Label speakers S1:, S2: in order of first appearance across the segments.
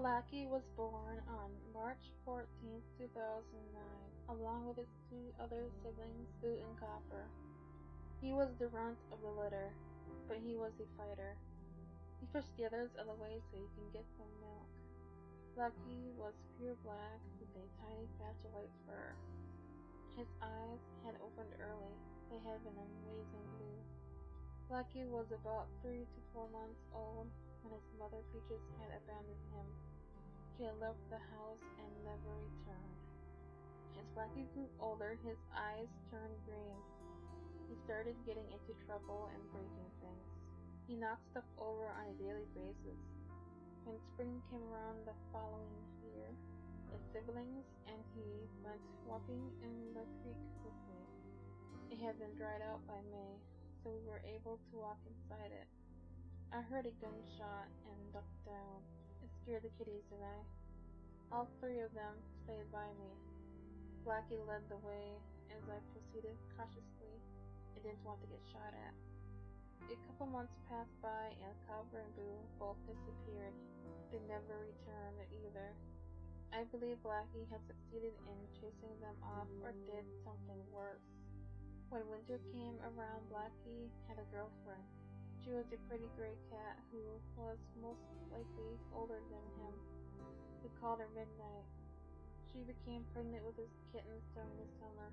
S1: Blackie was born on March 14, 2009, along with his two other siblings, Boo and Copper. He was the runt of the litter, but he was a fighter. He pushed the others out of the way so he can get some milk. Blackie was pure black with a tiny patch of white fur. His eyes had opened early. They had been amazing blue. Blackie was about 3 to 4 months old when his mother Peaches had abandoned him. She had left the house and never returned. As Blackie grew older, his eyes turned green. He started getting into trouble and breaking things. He knocked stuff over on a daily basis. When spring came around the following year, his siblings and he went walking in the creek with me. It had been dried out by May, so we were able to walk inside it. I heard a gunshot and ducked down. It scared the kitties and I. All three of them stayed by me. Blackie led the way as I proceeded cautiously. I didn't want to get shot at. A couple months passed by and Copper and Boo both disappeared. They never returned either. I believe Blackie had succeeded in chasing them off or did something worse. When winter came around, Blackie had a girlfriend. She was a pretty gray cat who was most likely older than him. We called her Midnight. She became pregnant with his kittens during the summer.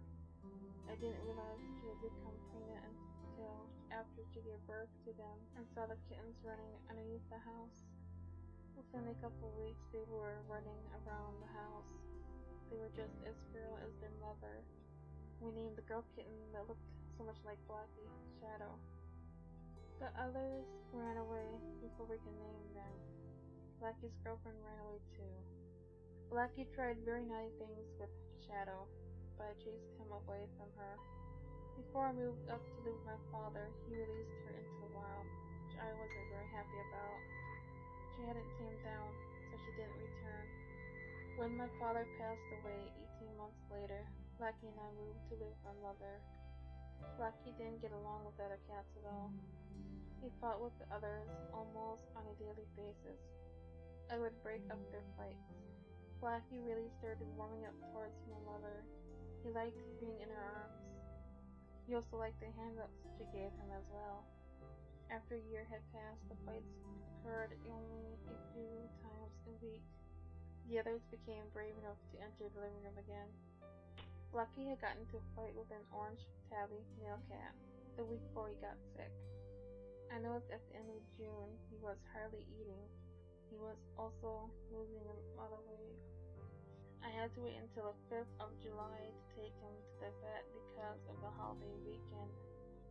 S1: I didn't realize she had become pregnant until after she gave birth to them and saw the kittens running underneath the house. Within a couple of weeks, they were running around the house. They were just as feral as their mother. We named the girl kitten that looked so much like Blackie, Shadow. The others ran away before we could name them. Blackie's girlfriend ran away too. Blackie tried very naughty things with Shadow, but I chased him away from her. Before I moved up to live with my father, he released her into the wild, which I wasn't very happy about. She hadn't tamed down, so she didn't return. When my father passed away 18 months later, Blackie and I moved to live with my mother. Blackie didn't get along with the other cats at all. He fought with the others almost on a daily basis. I would break up their fights. Blackie really started warming up towards my mother. He liked being in her arms. He also liked the handouts she gave him as well. After a year had passed, the fights occurred only a few times a week. The others became brave enough to enter the living room again. Blackie had gotten into a fight with an orange tabby male cat the week before he got sick. I noticed at the end of June he was hardly eating. He was also losing a lot of weight. I had to wait until the 5th of July to take him to the vet because of the holiday weekend.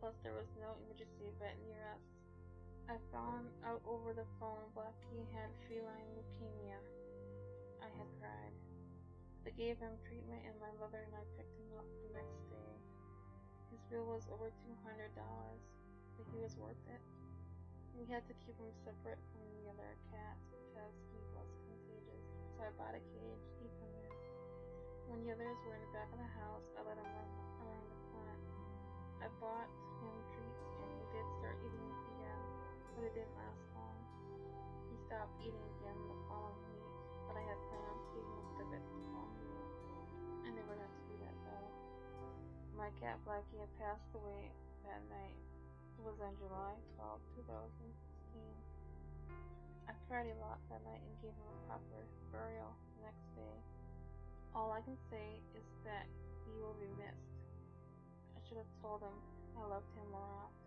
S1: Plus there was no emergency vet near us. I found out over the phone Blackie had feline leukemia. I had cried. They gave him treatment and my mother and I picked him up the next day. His bill was over $200, but he was worth it. We had to keep him separate from the other cats because he was contagious, so I bought a cage to keep him in. When the others were in the back of the house, I let him run around the front. I bought him treats and he did start eating again, but it didn't last long. He stopped eating again the following week, but I had plans to take him to the vet the following week. I never got to do that though. My cat Blackie had passed away that night. It was on July 12, 2016. I cried a lot that night and gave him a proper burial the next day. All I can say is that he will be missed. I should have told him I loved him more often.